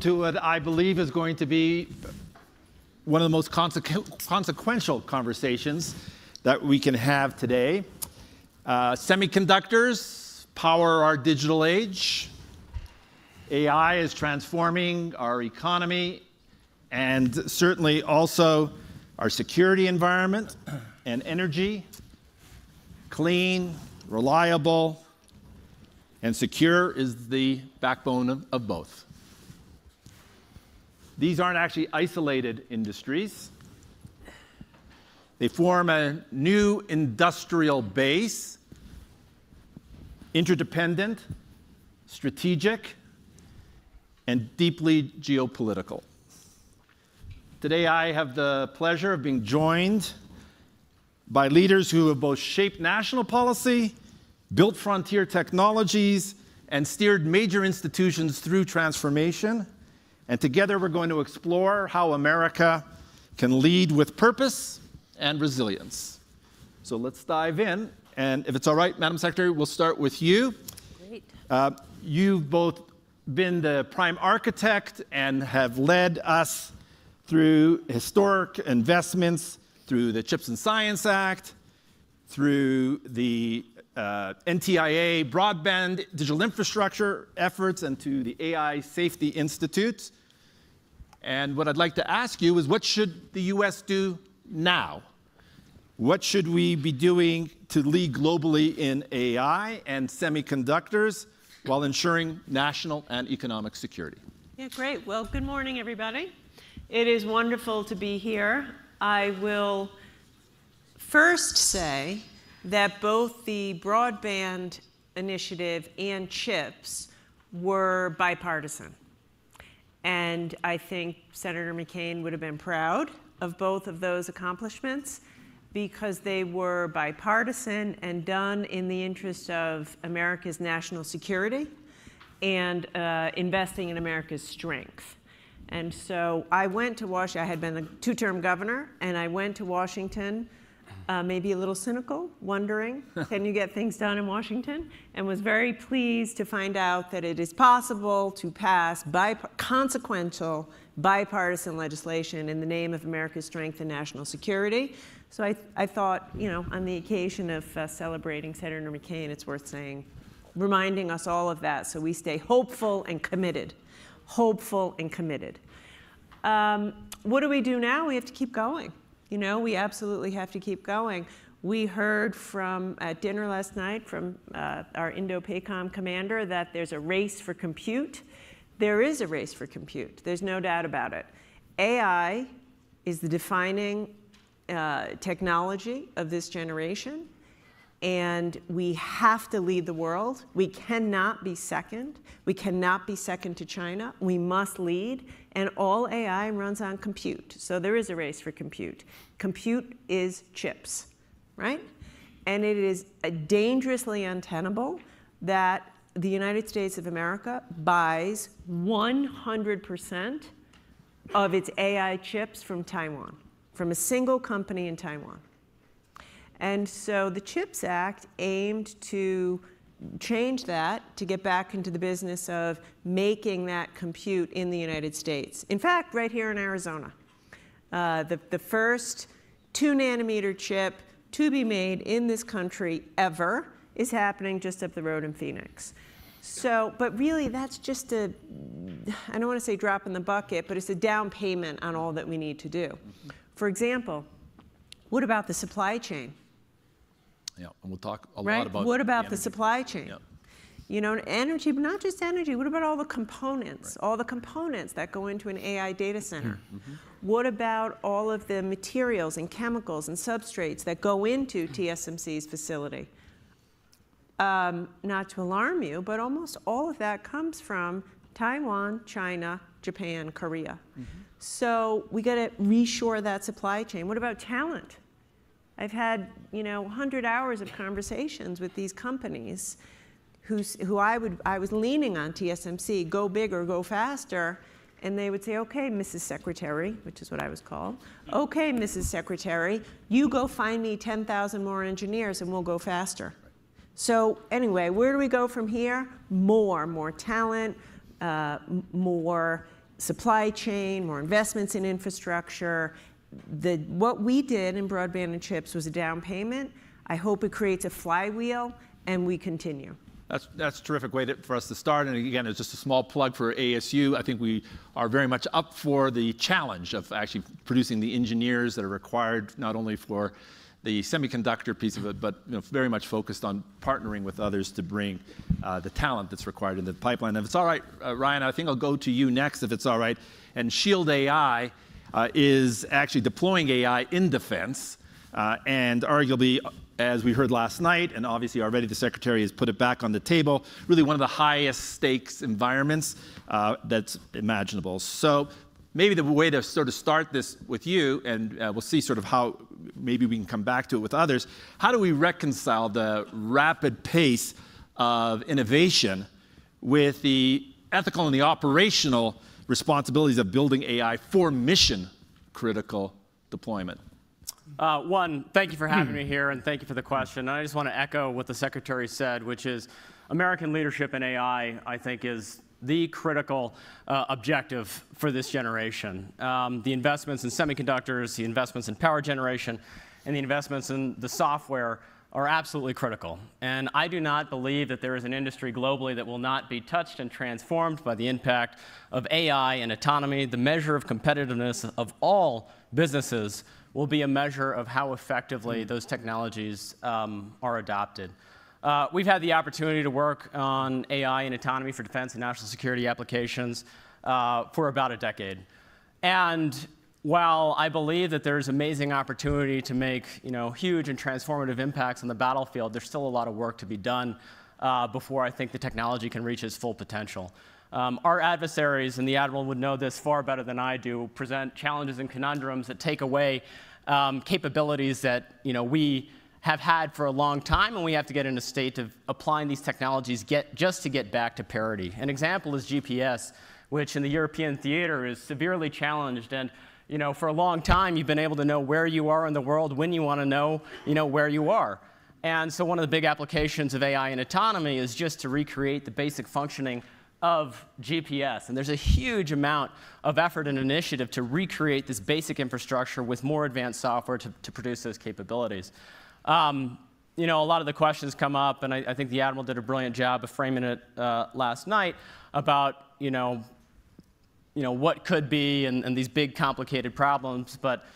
to what I believe is going to be one of the most consequential conversations that we can have today. Semiconductors power our digital age. AI is transforming our economy and certainly also our security environment and energy. Clean, reliable, and secure is the backbone of both. These aren't actually isolated industries. They form a new industrial base, interdependent, strategic, and deeply geopolitical. Today, I have the pleasure of being joined by leaders who have both shaped national policy, built frontier technologies, and steered major institutions through transformation. And together, we're going to explore how America can lead with purpose and resilience. So let's dive in. And if it's all right, Madam Secretary, we'll start with you. Great. You've both been the prime architect and have led us through historic investments, through the CHIPS and Science Act, through the NTIA broadband digital infrastructure efforts, and to the AI Safety Institute. And what I'd like to ask you is, what should the U.S. do now? What should we be doing to lead globally in AI and semiconductors while ensuring national and economic security? Yeah, great. Well, good morning, everybody. It is wonderful to be here. I will first say that both the broadband initiative and CHIPS were bipartisan. And I think Senator McCain would have been proud of both of those accomplishments because they were bipartisan and done in the interest of America's national security and investing in America's strength. And so I went to Washington. I had been a two-term governor, and I went to Washington, maybe a little cynical, wondering, can you get things done in Washington? And was very pleased to find out that it is possible to pass consequential bipartisan legislation in the name of America's strength and national security. So I thought, you know, on the occasion of celebrating Senator McCain, it's worth saying, reminding us all of that so we stay hopeful and committed. Hopeful and committed. What do we do now? We have to keep going. You know, we absolutely have to keep going. We heard from, at dinner last night, from our Indo-PACOM commander that there's a race for compute. There is a race for compute. There's no doubt about it. AI is the defining technology of this generation, and we have to lead the world. We cannot be second. We cannot be second to China. We must lead, and all AI runs on compute. So there is a race for compute. Compute is chips, right? And it is dangerously untenable that the United States of America buys 100% of its AI chips from Taiwan, from a single company in Taiwan. And so the CHIPS Act aimed to change that, to get back into the business of making that compute in the United States. In fact, right here in Arizona, the first 2-nanometer chip to be made in this country ever is happening just up the road in Phoenix. So, but really, that's just a, I don't want to say drop in the bucket, but it's a down payment on all that we need to do. For example, what about the supply chain? Yeah, and we'll talk a right? lot about what about the supply chain? Yeah. You know, energy, but not just energy. What about all the components? Right. All the components that go into an AI data center? Mm-hmm. What about all of the materials and chemicals and substrates that go into TSMC's facility? Not to alarm you, but almost all of that comes from Taiwan, China, Japan, Korea. Mm-hmm. So we got to reshore that supply chain. What about talent? I've had, you know, 100 hours of conversations with these companies who I was leaning on TSMC, go bigger, go faster, and they would say, okay, Mrs. Secretary, which is what I was called, okay, Mrs. Secretary, you go find me 10,000 more engineers and we'll go faster. So anyway, where do we go from here? More talent, more supply chain, more investments in infrastructure. What we did in broadband and chips was a down payment. I hope it creates a flywheel, and we continue. That's a terrific way for us to start. And again, it's just a small plug for ASU. I think we are very much up for the challenge of actually producing the engineers that are required not only for the semiconductor piece of it, but very much focused on partnering with others to bring the talent that's required in the pipeline. If it's all right, Ryan, I think I'll go to you next, if it's all right. And Shield AI is actually deploying AI in defense, and arguably, as we heard last night, and obviously already the Secretary has put it back on the table, really one of the highest stakes environments that's imaginable. So maybe the way to sort of start this with you, and we'll see sort of how maybe we can come back to it with others, how do we reconcile the rapid pace of innovation with the ethical and the operational responsibilities of building AI for mission-critical deployment? One, thank you for having me here, and thank you for the question. And I just want to echo what the Secretary said, which is American leadership in AI, I think, is the critical objective for this generation. The investments in semiconductors, the investments in power generation, and the investments in the software are absolutely critical. And I do not believe that there is an industry globally that will not be touched and transformed by the impact of AI and autonomy. The measure of competitiveness of all businesses will be a measure of how effectively those technologies are adopted. We've had the opportunity to work on AI and autonomy for defense and national security applications for about a decade. And while I believe that there's amazing opportunity to make huge and transformative impacts on the battlefield, there's still a lot of work to be done before I think the technology can reach its full potential. Our adversaries, and the Admiral would know this far better than I do, present challenges and conundrums that take away capabilities that we have had for a long time, and we have to get in a state of applying these technologies just to get back to parity. An example is GPS, which in the European theater is severely challenged. And for a long time, you've been able to know where you are in the world when you want to know, where you are. And so one of the big applications of AI and autonomy is just to recreate the basic functioning of GPS. And there's a huge amount of effort and initiative to recreate this basic infrastructure with more advanced software to produce those capabilities. A lot of the questions come up, and I think the Admiral did a brilliant job of framing it last night about what could be and these big complicated problems. But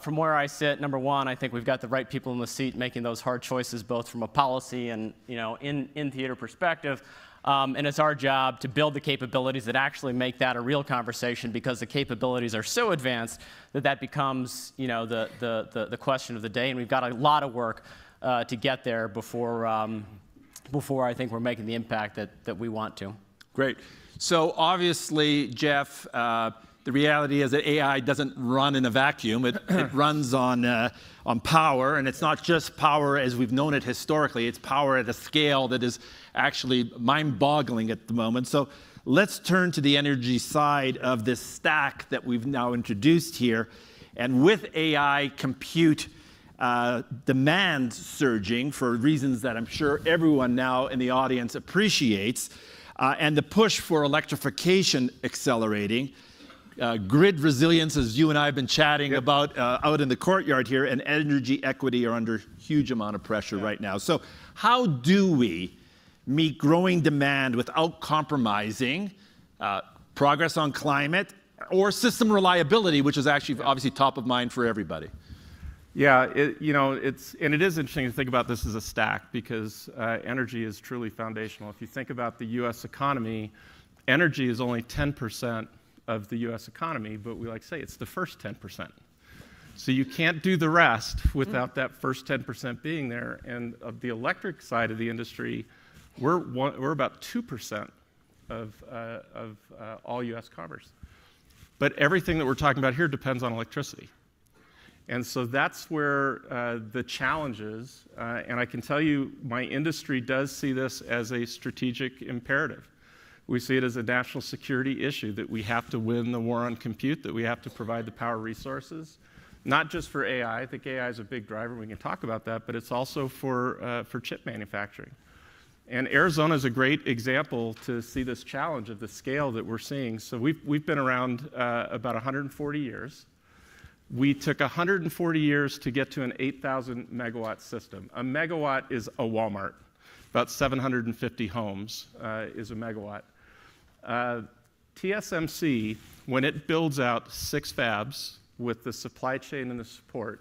from where I sit, number one, I think we've got the right people in the seat making those hard choices, both from a policy and in theater perspective. And it's our job to build the capabilities that actually make that a real conversation, because the capabilities are so advanced that becomes the question of the day. And we've got a lot of work to get there before I think we're making the impact that we want to. Great. So obviously, Jeff, the reality is that AI doesn't run in a vacuum. It runs on power, and it's not just power as we've known it historically. It's power at a scale that is actually mind-boggling at the moment. So let's turn to the energy side of this stack that we've now introduced here. And with AI compute demand surging for reasons that I'm sure everyone now in the audience appreciates, and the push for electrification accelerating, grid resilience, as you and I have been chatting about out in the courtyard here, and energy equity are under huge amount of pressure right now. So how do we meet growing demand without compromising progress on climate or system reliability, which is actually obviously top of mind for everybody? Yeah, it is interesting to think about this as a stack, because energy is truly foundational. If you think about the U.S. economy, energy is only 10% of the U.S. economy, but we like to say it's the first 10%. So you can't do the rest without that first 10% being there. And of the electric side of the industry, we're about 2% of all U.S. commerce. But everything that we're talking about here depends on electricity. And so that's where the challenge is. And I can tell you, my industry does see this as a strategic imperative. We see it as a national security issue, that we have to win the war on compute, that we have to provide the power resources, not just for AI. I think AI is a big driver. We can talk about that. But it's also for chip manufacturing. And Arizona is a great example to see this challenge of the scale that we're seeing. So we've been around about 140 years. We took 140 years to get to an 8,000 megawatt system. A megawatt is a Walmart. About 750 homes is a megawatt. TSMC, when it builds out 6 fabs with the supply chain and the support,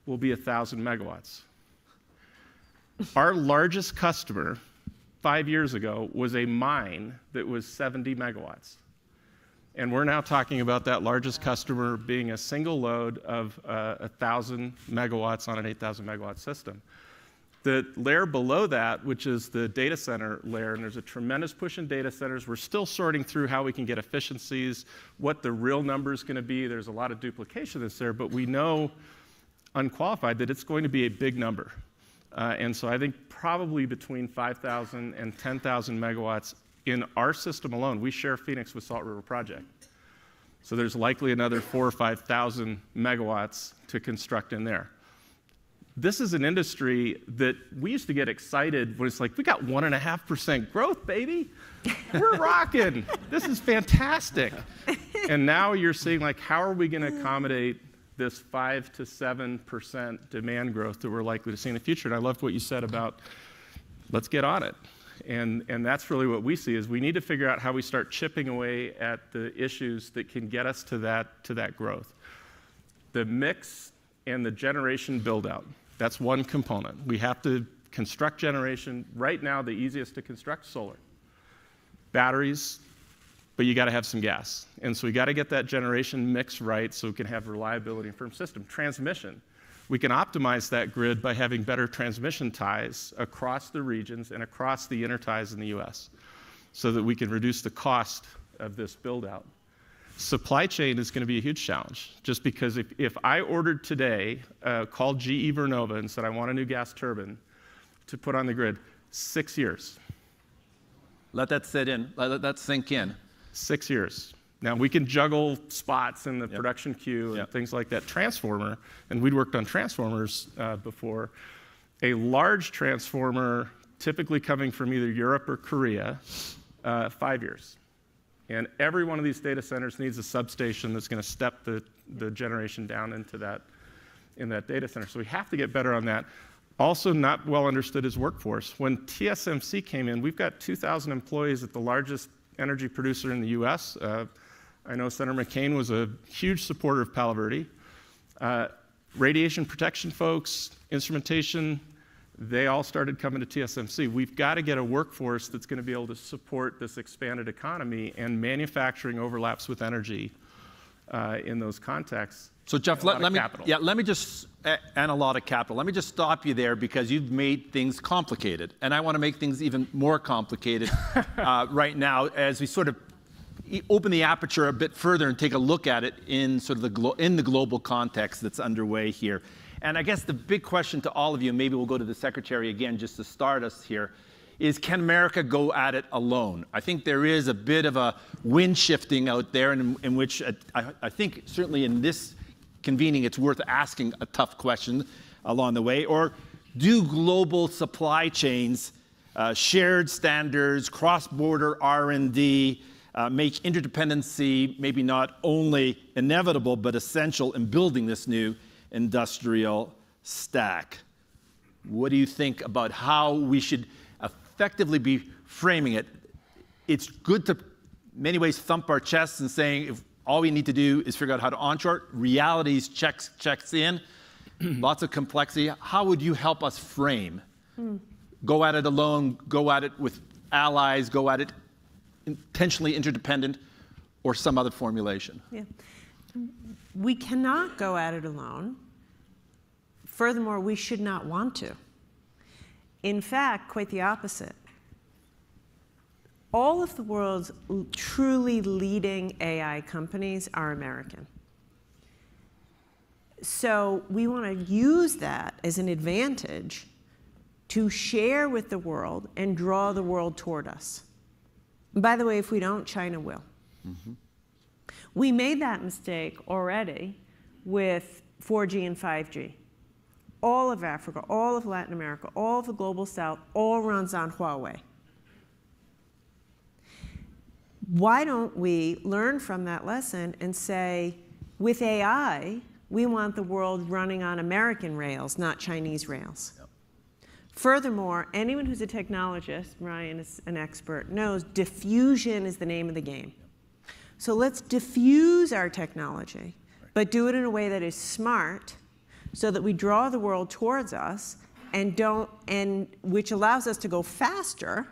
will be 1,000 megawatts. Our largest customer 5 years ago was a mine that was 70 megawatts. And we're now talking about that largest customer being a single load of 1,000 megawatts on an 8,000 megawatt system. The layer below that, which is the data center layer, and there's a tremendous push in data centers. We're still sorting through how we can get efficiencies, what the real number is going to be. There's a lot of duplication that's there, but we know unqualified that it's going to be a big number. And so I think probably between 5,000 and 10,000 megawatts in our system alone. We share Phoenix with Salt River Project. So there's likely another 4,000 or 5,000 megawatts to construct in there. This is an industry that we used to get excited when it's like, we got 1.5% growth, baby. We're rocking. This is fantastic. And now you're seeing, like, how are we going to accommodate this 5 to 7% demand growth that we're likely to see in the future? And I loved what you said about, let's get on it. And that's really what we see, is we need to figure out how we start chipping away at the issues that can get us to that growth. The mix and the generation build-out. That's one component. We have to construct generation. Right now, the easiest to construct, solar. Batteries, but you got to have some gas. And so we got to get that generation mix right so we can have reliability and firm system. Transmission. We can optimize that grid by having better transmission ties across the regions and across the interties in the US so that we can reduce the cost of this build-out. Supply chain is going to be a huge challenge, just because if I ordered today, called GE Vernova and said I want a new gas turbine to put on the grid, 6 years. Let that sit in. Let that sink in. 6 years. Now, we can juggle spots in the production queue and things like that. Transformer, and we'd worked on transformers before. A large transformer, typically coming from either Europe or Korea, 5 years. And every one of these data centers needs a substation that's going to step the generation down into that data center. So we have to get better on that. Also not well understood is workforce. When TSMC came in, we've got 2,000 employees at the largest energy producer in the US. I know Senator McCain was a huge supporter of Palo Verde. Radiation protection folks, instrumentation, they all started coming to TSMC. We've got to get a workforce that's going to be able to support this expanded economy, and manufacturing overlaps with energy in those contexts. So Jeff, let me just, and a lot of capital. Let me just stop you there, because you've made things complicated, and I want to make things even more complicated right now as we sort of open the aperture a bit further and take a look at it in sort of the global context that's underway here. And I guess the big question to all of you, maybe we'll go to the Secretary again just to start us here, is can America go at it alone? I think there is a bit of a wind shifting out there in which I think certainly in this convening it's worth asking a tough question along the way. Or do global supply chains, shared standards, cross-border R&D, make interdependency maybe not only inevitable but essential in building this new industrial stack? What do you think about how we should effectively be framing it? It's good to, in many ways, thump our chests and saying if all we need to do is figure out how to onshore. Realities checks in, lots of complexity. How would you help us frame? Go at it alone, go at it with allies, go at it intentionally interdependent, or some other formulation? Yeah. We cannot go at it alone. Furthermore, we should not want to. In fact, quite the opposite. All of the world's truly leading AI companies are American. So we want to use that as an advantage to share with the world and draw the world toward us. And by the way, if we don't, China will. We made that mistake already with 4G and 5G. all of Africa, all of Latin America, all of the global south, all runs on Huawei. Why don't we learn from that lesson and say, with AI, we want the world running on American rails, not Chinese rails. Yep. Furthermore, anyone who's a technologist, Ryan is an expert, knows diffusion is the name of the game. Yep. So let's diffuse our technology, but do it in a way that is smart so that we draw the world towards us and which allows us to go faster,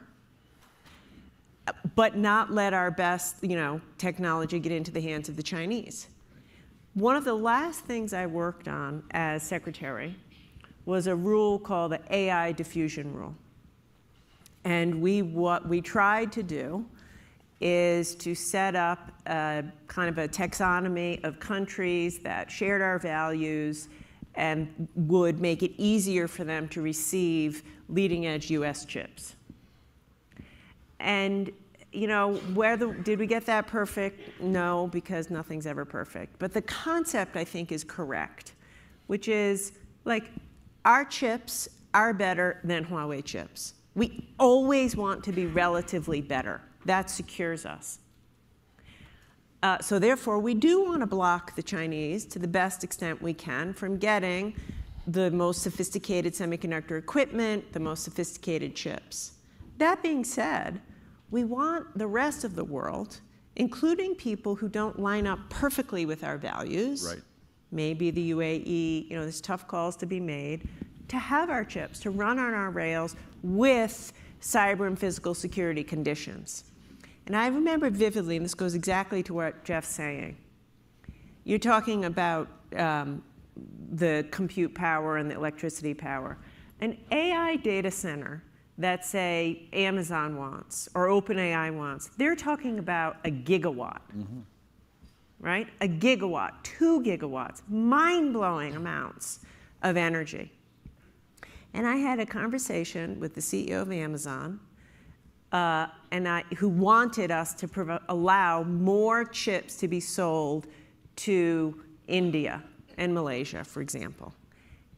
but not let our best, technology get into the hands of the Chinese. One of the last things I worked on as secretary was a rule called the AI diffusion rule. And what we tried to do is to set up a kind of a taxonomy of countries that shared our values and would make it easier for them to receive leading-edge US chips. And did we get that perfect? No, because nothing's ever perfect. But the concept, I think, is correct, which is like our chips are better than Huawei chips. We always want to be relatively better. That secures us. So therefore, we do want to block the Chinese to the best extent we can from getting the most sophisticated semiconductor equipment, the most sophisticated chips. That being said, we want the rest of the world, including people who don't line up perfectly with our values, right. Maybe the UAE, there's tough calls to be made, to have our chips, to run on our rails with cyber and physical security conditions. And I remember vividly, and this goes exactly to what Jeff's saying. You're talking about the compute power and the electricity power. An AI data center that, say, Amazon wants or OpenAI wants, they're talking about a gigawatt, right? A gigawatt, 2 gigawatts, mind-blowing amounts of energy. And I had a conversation with the CEO of Amazon, who wanted us to allow more chips to be sold to India and Malaysia, for example.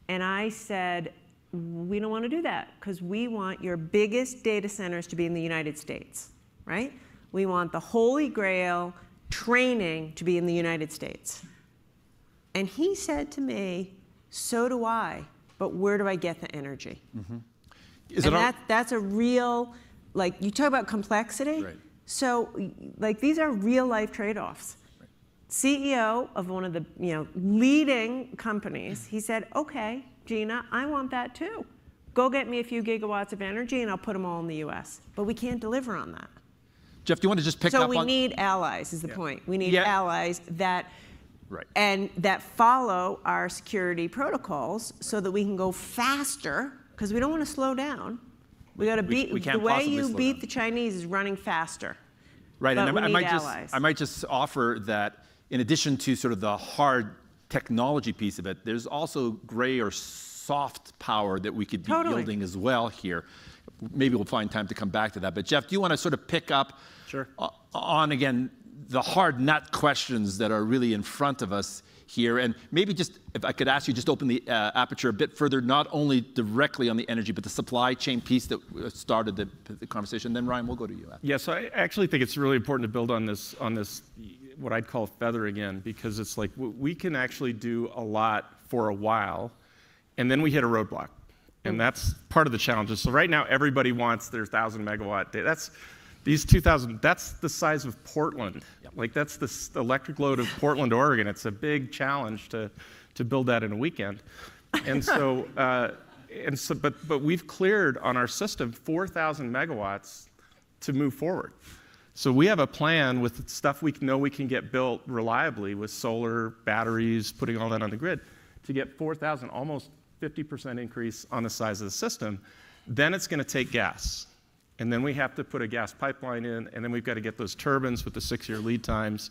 And I said, we don't want to do that because we want your biggest data centers to be in the United States, right? We want the Holy Grail training to be in the United States. And he said to me, so do I, but where do I get the energy? That's a real, you talk about complexity. Right. So these are real life trade-offs. Right. CEO of one of the leading companies, he said, okay, Gina, I want that too. Go get me a few gigawatts of energy and I'll put them all in the US. But we can't deliver on that. Jeff, do you want to just pick up on... So we need allies is the point. We need allies that follow our security protocols so that we can go faster, because we don't want to slow down. We got to beat, the way you beat the Chinese is running faster. Right, but and we need allies. I might just offer that in addition to sort of the hard technology piece of it, there's also gray or soft power that we could be building as well here. Maybe we'll find time to come back to that. But Jeff, do you want to sort of pick up on, again, the hard nut questions that are really in front of us here? And maybe just, if I could ask you, just open the aperture a bit further, not only directly on the energy, but the supply chain piece that started the conversation. Then Ryan, we'll go to you. Yeah, so I actually think it's really important to build on this what I'd call feathering in, because it's like we can actually do a lot for a while, and then we hit a roadblock. And that's part of the challenges. So right now, everybody wants their 1,000 megawatt day. These 2,000, that's the size of Portland. Yep. That's the electric load of Portland, Oregon. It's a big challenge to build that in a weekend. And so, but we've cleared on our system 4,000 megawatts to move forward. So we have a plan with stuff we know we can get built reliably with solar, batteries, putting all that on the grid to get 4,000, almost 50% increase on the size of the system. Then it's going to take gas. And then we have to put a gas pipeline in, and then we've got to get those turbines with the 6-year lead times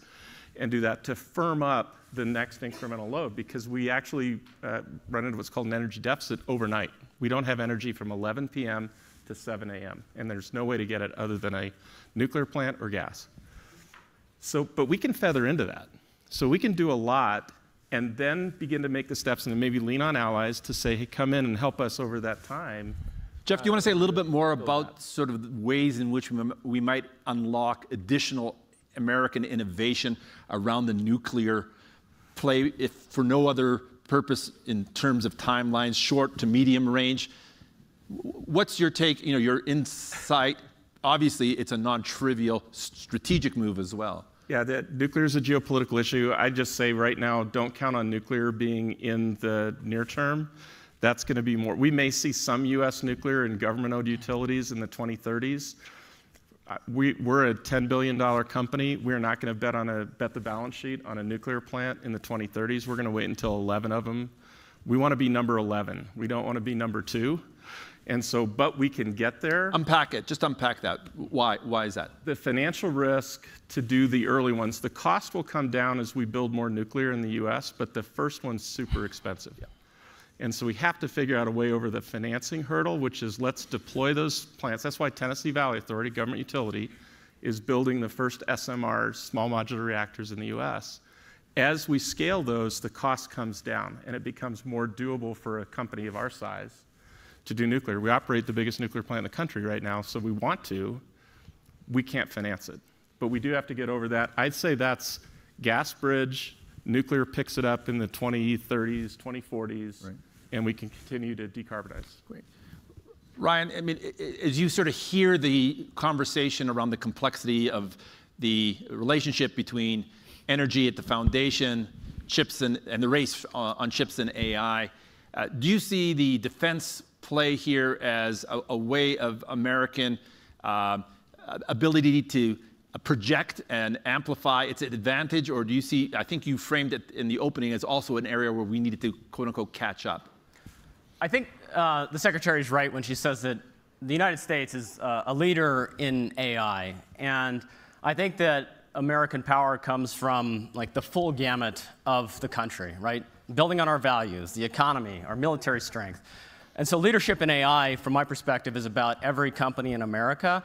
and do that to firm up the next incremental load, because we actually run into what's called an energy deficit overnight. We don't have energy from 11 p.m. to 7 a.m., and there's no way to get it other than a nuclear plant or gas. So, but we can feather into that. So we can do a lot and then begin to make the steps and then maybe lean on allies to say, hey, come in and help us over that time. Jeff, do you want to say a little bit more about sort of the ways in which we might unlock additional American innovation around the nuclear play, if for no other purpose in terms of timelines, short to medium range? What's your take, your insight? Obviously, it's a non-trivial strategic move as well. Yeah, nuclear is a geopolitical issue. I just say right now, don't count on nuclear being in the near term. That's going to be more. We may see some U.S. nuclear and government-owned utilities in the 2030s. We're a $10 billion company. We're not going to bet the balance sheet on a nuclear plant in the 2030s. We're going to wait until 11 of them. We want to be number 11. We don't want to be number 2. And so, but we can get there. Unpack it. Just unpack that. Why is that? The financial risk to do the early ones, the cost will come down as we build more nuclear in the U.S., but the first one's super expensive. Yeah. And so we have to figure out a way over the financing hurdle, which is let's deploy those plants. That's why Tennessee Valley Authority, government utility, is building the first SMRs, small modular reactors in the U.S. As we scale those, the cost comes down, and it becomes more doable for a company of our size to do nuclear. We operate the biggest nuclear plant in the country right now, so we want to. We can't finance it. But we do have to get over that. I'd say that's gas bridge. Nuclear picks it up in the 2030s, 2040s, right. And we can continue to decarbonize. Great. Ryan, I mean, as you sort of hear the conversation around the complexity of the relationship between energy at the foundation, chips and the race on chips and AI, do you see the defense play here as a way of American ability to project and amplify its advantage, or do you see, I think you framed it in the opening as also an area where we needed to, quote unquote, catch up? I think the Secretary is right when she says that the United States is a leader in AI. And I think that American power comes from like the full gamut of the country, right? Building on our values, the economy, our military strength. And so leadership in AI, from my perspective, is about every company in America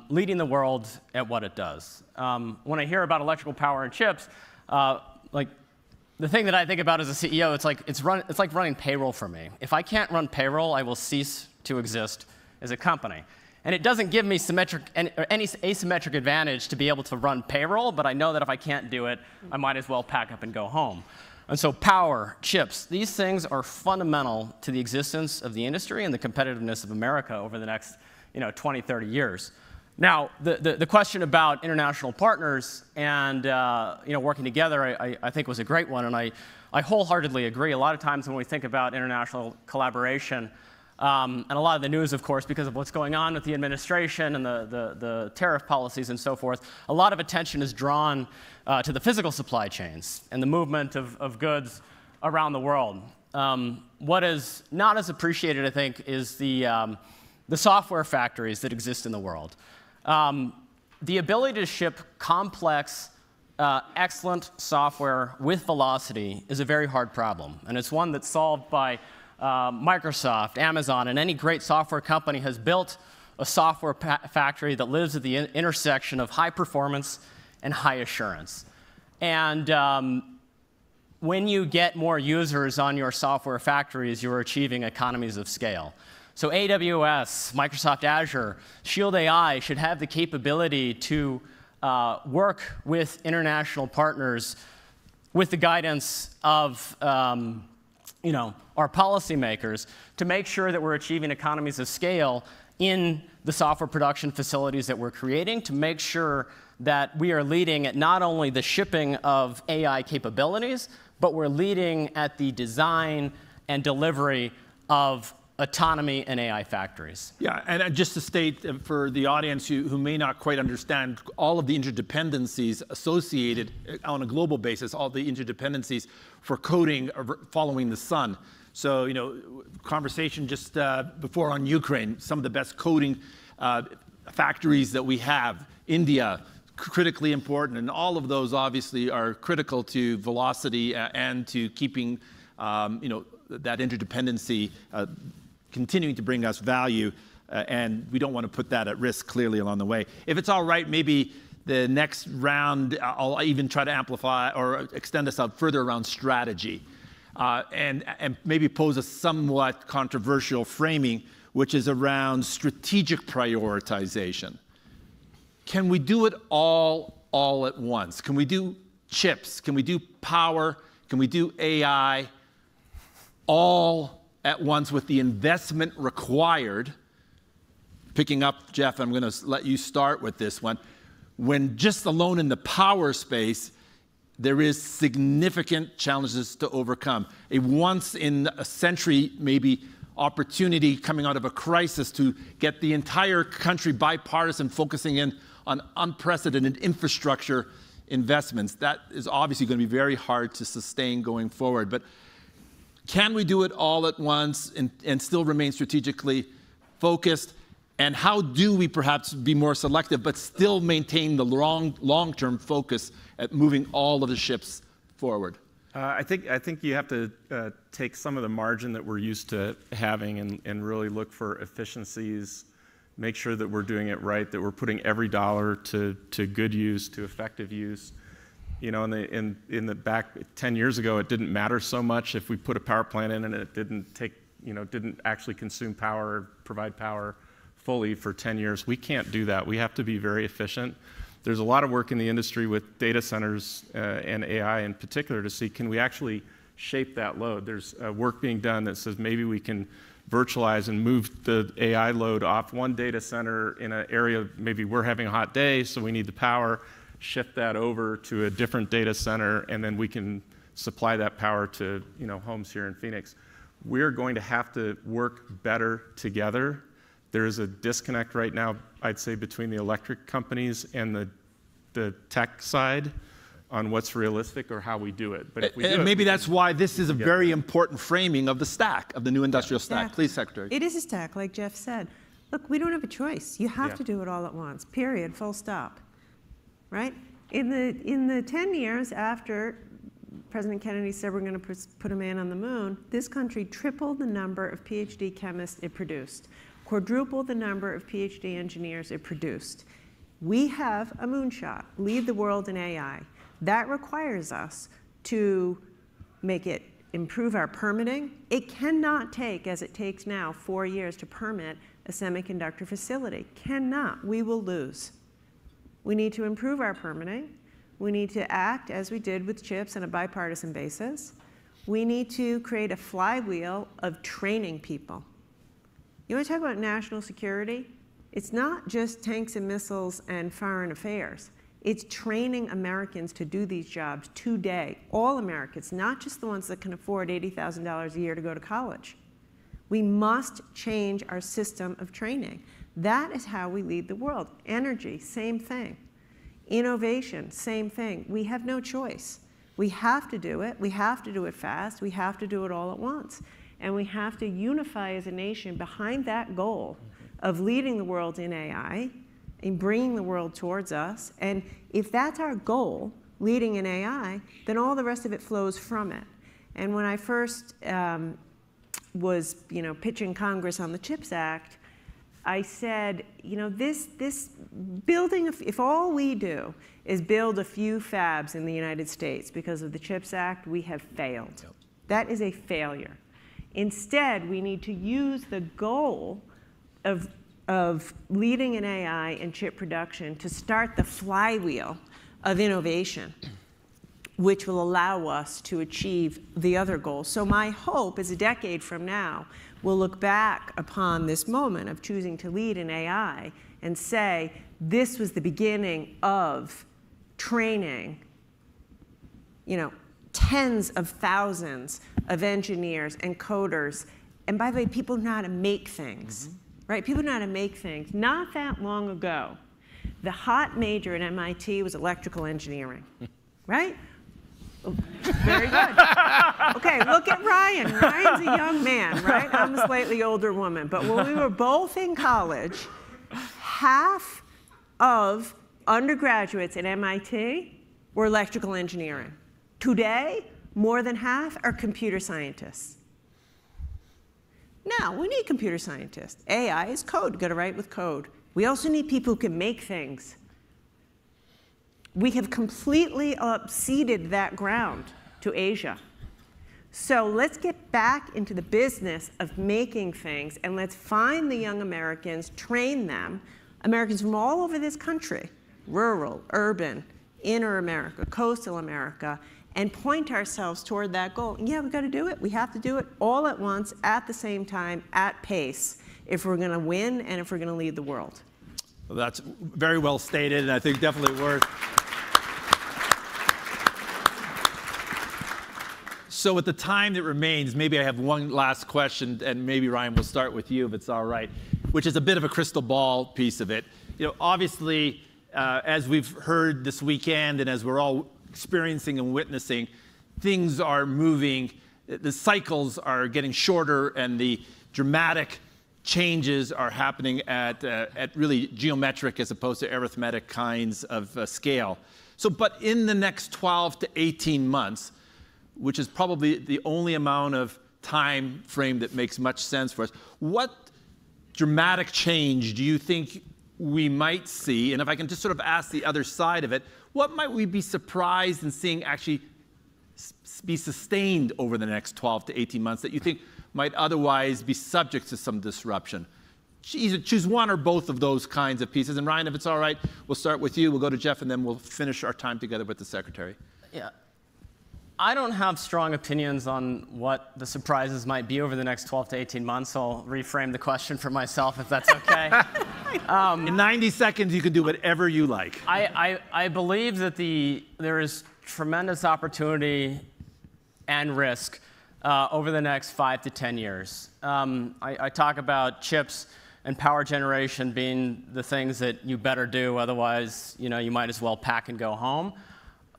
leading the world at what it does. When I hear about electrical power and chips, like the thing that I think about as a CEO, it's like running payroll for me. If I can't run payroll, I will cease to exist as a company. And it doesn't give me any asymmetric advantage to be able to run payroll, but I know that if I can't do it, I might as well pack up and go home. And so power, chips, these things are fundamental to the existence of the industry and the competitiveness of America over the next 20, 30 years. Now, the question about international partners and working together, I think was a great one, and I wholeheartedly agree. A lot of times when we think about international collaboration, and a lot of the news, of course, because of what's going on with the administration and the tariff policies and so forth, a lot of attention is drawn to the physical supply chains and the movement of goods around the world. What is not as appreciated, I think, is the software factories that exist in the world. The ability to ship complex, excellent software with velocity is a very hard problem, and it's one that's solved by Microsoft, Amazon, and any great software company has built a software factory that lives at the intersection of high performance and high assurance. And when you get more users on your software factories, you're achieving economies of scale. So AWS, Microsoft Azure, Shield AI should have the capability to work with international partners with the guidance of our policymakers to make sure that we're achieving economies of scale in the software production facilities that we're creating, to make sure that we are leading at not only the shipping of AI capabilities, but we're leading at the design and delivery of autonomy and AI factories. Yeah, and just to state for the audience who may not quite understand all of the interdependencies associated on a global basis, all the interdependencies for coding following the sun. So, conversation just before on Ukraine, some of the best coding factories that we have, India, critically important, and all of those obviously are critical to velocity and to keeping, that interdependency continuing to bring us value, and we don't want to put that at risk clearly along the way. If it's all right, maybe The next round, I'll even try to amplify or extend this out further around strategy, and maybe pose a somewhat controversial framing, which is around strategic prioritization. Can we do it all at once? Can we do chips? Can we do power? Can we do AI all at once with the investment required? Picking up, Jeff, I'm going to let you start with this one. When just alone in the power space, there is significant challenges to overcome. A once-in-a-century, maybe, opportunity coming out of a crisis to get the entire country bipartisan, focusing in on unprecedented infrastructure investments. That is obviously going to be very hard to sustain going forward. But can we do it all at once and still remain strategically focused? And how do we perhaps be more selective but still maintain the long-term focus at moving all of the ships forward? I think you have to take some of the margin that we're used to having and really look for efficiencies, make sure that we're doing it right, that we're putting every dollar to good use, to effective use. You know, in the back 10 years ago, it didn't matter so much if we put a power plant in and it didn't actually consume power or provide power fully for 10 years. We can't do that. We have to be very efficient. There's a lot of work in the industry with data centers and AI in particular to see, can we actually shape that load? There's work being done that says maybe we can virtualize and move the AI load off one data center in an area, maybe we're having a hot day, so we need the power, shift that over to a different data center, and then we can supply that power to homes here in Phoenix. We're going to have to work better together. There is a disconnect right now, I'd say, between the electric companies and the tech side on what's realistic or how we do it. But if we do it, maybe that's why this is a very important framing of the stack, of the new industrial stack. Please, Secretary. It is a stack, like Jeff said. Look, we don't have a choice. You have to do it all at once, period, full stop, right? In the 10 years after President Kennedy said we're going to put a man on the moon, this country tripled the number of PhD chemists it produced, quadrupled the number of PhD engineers it produced. We have a moonshot, lead the world in AI. That requires us to improve our permitting. It cannot take, as it takes now, 4 years to permit a semiconductor facility. Cannot. We will lose. We need to improve our permitting. We need to act, as we did with chips, on a bipartisan basis. We need to create a flywheel of training people. You want to talk about national security? It's not just tanks and missiles and foreign affairs. It's training Americans to do these jobs today. All Americans, not just the ones that can afford $80,000 a year to go to college. We must change our system of training. That is how we lead the world. Energy, same thing. Innovation, same thing. We have no choice. We have to do it. We have to do it fast. We have to do it all at once. And we have to unify as a nation behind that goal of leading the world in AI and bringing the world towards us. And if that's our goal, leading in AI, then all the rest of it flows from it. And when I first was pitching Congress on the CHIPS Act, I said, this building, if all we do is build a few fabs in the United States because of the CHIPS Act, we have failed. Yep. That is a failure. Instead, we need to use the goal of leading in AI and chip production to start the flywheel of innovation, which will allow us to achieve the other goals. So my hope is a decade from now, we'll look back upon this moment of choosing to lead in AI and say, this was the beginning of training, tens of thousands of engineers and coders. And by the way, people know how to make things, right? People know how to make things. Not that long ago, the hot major at MIT was electrical engineering, right? Very good. Okay, look at Ryan. Ryan's a young man, right? I'm a slightly older woman. But when we were both in college, half of undergraduates at MIT were electrical engineering. Today, more than half are computer scientists. Now, we need computer scientists. AI is code. You've got to write with code. We also need people who can make things. We have completely ceded that ground to Asia. So let's get back into the business of making things, and let's find the young Americans, train them, Americans from all over this country, rural, urban, inner America, coastal America, and point ourselves toward that goal. And yeah, we've got to do it. We have to do it all at once, at the same time, at pace, if we're going to win and if we're going to lead the world. Well, that's very well stated, and I think definitely worth. So with the time that remains, maybe I have one last question, and maybe Ryan will start with you if it's all right, which is a bit of a crystal ball piece of it. You know, obviously, as we've heard this weekend and as we're all experiencing and witnessing, things are moving, the cycles are getting shorter, and the dramatic changes are happening at really geometric as opposed to arithmetic kinds of scale. So, but in the next 12 to 18 months, which is probably the only amount of time frame that makes much sense for us, what dramatic change do you think we might see? And if I can just sort of ask the other side of it, what might we be surprised in seeing actually be sustained over the next 12 to 18 months that you think might otherwise be subject to some disruption? Either choose one or both of those kinds of pieces. And Ryan, if it's all right, we'll start with you. We'll go to Jeff, and then we'll finish our time together with the Secretary. Yeah. I don't have strong opinions on what the surprises might be over the next 12 to 18 months, so I'll reframe the question for myself, if that's okay. In 90 seconds, you can do whatever you like. I believe that there is tremendous opportunity and risk over the next 5 to 10 years. I talk about chips and power generation being the things that you better do, otherwise, you might as well pack and go home.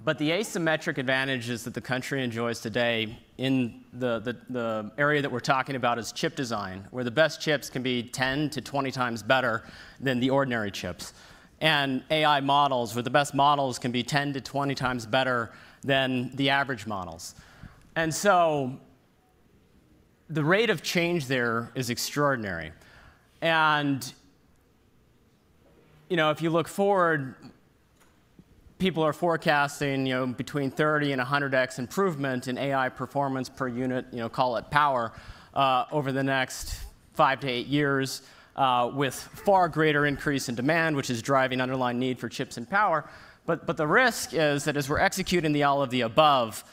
But the asymmetric advantages that the country enjoys today in the area that we're talking about is chip design, where the best chips can be 10 to 20 times better than the ordinary chips. And AI models, where the best models can be 10 to 20 times better than the average models. And so the rate of change there is extraordinary. And if you look forward, people are forecasting, between 30 and 100x improvement in AI performance per unit, call it power, over the next 5 to 8 years, with far greater increase in demand, which is driving underlying need for chips and power. But the risk is that as we're executing the all of the above,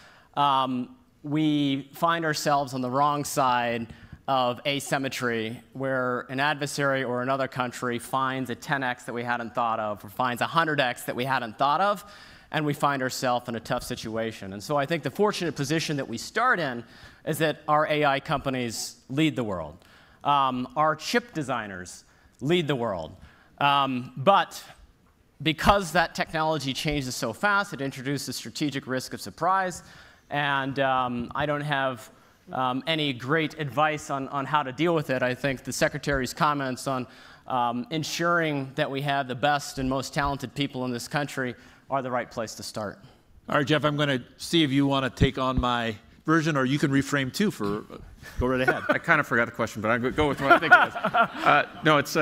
we find ourselves on the wrong side of asymmetry, where an adversary or another country finds a 10x that we hadn't thought of, or finds a 100x that we hadn't thought of, and we find ourselves in a tough situation. And so I think the fortunate position that we start in is that our AI companies lead the world. Our chip designers lead the world. But because that technology changes so fast, it introduces strategic risk of surprise. And I don't have any great advice on how to deal with it. I think the Secretary's comments on ensuring that we have the best and most talented people in this country are the right place to start. All right, Jeff, I'm going to see if you want to take on my version, or you can reframe too. Go right ahead. I kind of forgot the question, but I'm going to go with what I think it is.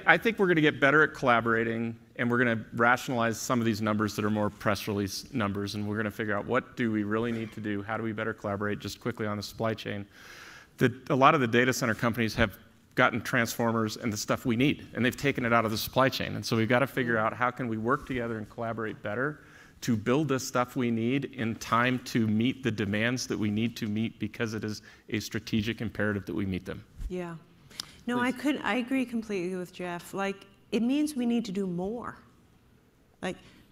I think we're going to get better at collaborating, and we're going to rationalize some of these numbers that are more press release numbers, and we're going to figure out what do we really need to do, how do we better collaborate. Just quickly on the supply chain, a lot of the data center companies have gotten transformers and the stuff we need, and they've taken it out of the supply chain. And so we've got to figure out how can we work together and collaborate better to build the stuff we need in time to meet the demands that we need to meet, because it is a strategic imperative that we meet them. Yeah. No, I agree completely with Jeff. It means we need to do more.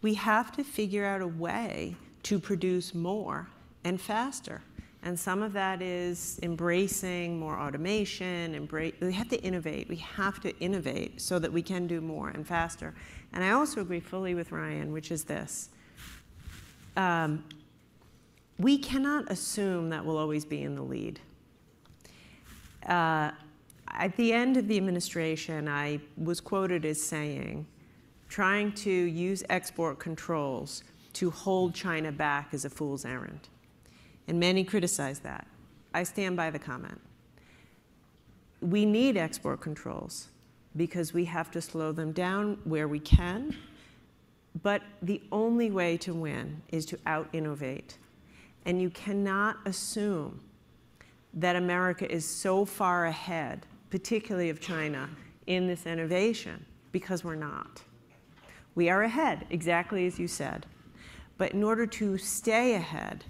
We have to figure out a way to produce more and faster. And some of that is embracing more automation. We have to innovate. We have to innovate so that we can do more and faster. And I also agree fully with Ryan, which is this. We cannot assume that we'll always be in the lead. At the end of the administration, I was quoted as saying, trying to use export controls to hold China back is a fool's errand. And many criticized that. I stand by the comment. We need export controls because we have to slow them down where we can, But the only way to win is to out-innovate. And you cannot assume that America is so far ahead, particularly of China, in this innovation, because we're not. We are ahead, exactly as you said. But in order to stay ahead,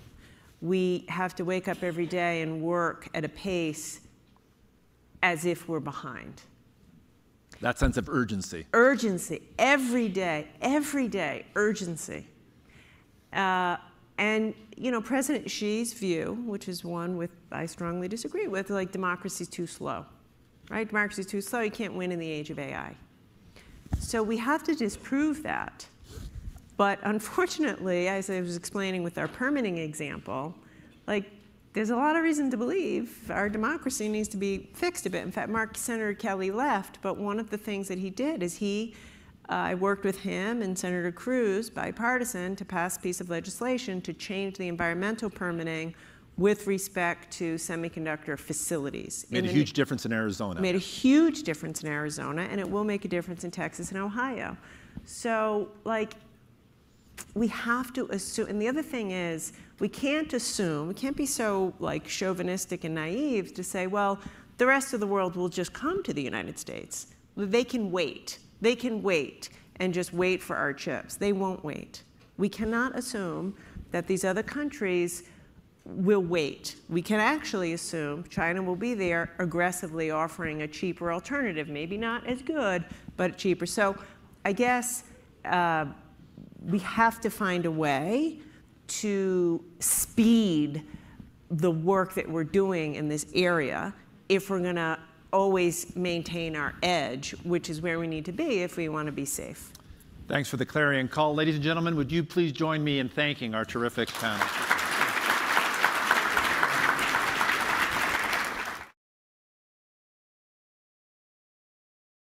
we have to wake up every day and work at a pace as if we're behind. That sense of urgency. Urgency, every day, urgency. And you know, President Xi's view, which is one I strongly disagree with, like democracy's too slow, right? Democracy's too slow, you can't win in the age of AI. So we have to disprove that. But unfortunately, as I was explaining with our permitting example, like there's a lot of reason to believe our democracy needs to be fixed a bit. In fact, Senator Kelly left, but one of the things that he did is I worked with him and Senator Cruz, bipartisan, to pass a piece of legislation to change the environmental permitting with respect to semiconductor facilities. Made a huge difference in Arizona. Made a huge difference in Arizona, and it will make a difference in Texas and Ohio. So, like, we have to assume, and the other thing is, we can't be so, like, chauvinistic and naive to say, well, the rest of the world will just come to the United States. They can wait. They can wait and just wait for our chips. They won't wait. We cannot assume that these other countries will wait. We can actually assume China will be there aggressively offering a cheaper alternative, maybe not as good, but cheaper. So I guess we have to find a way to speed the work that we're doing in this area if we're going to always maintain our edge, which is where we need to be if we want to be safe. Thanks for the clarion call. Ladies and gentlemen, would you please join me in thanking our terrific panel?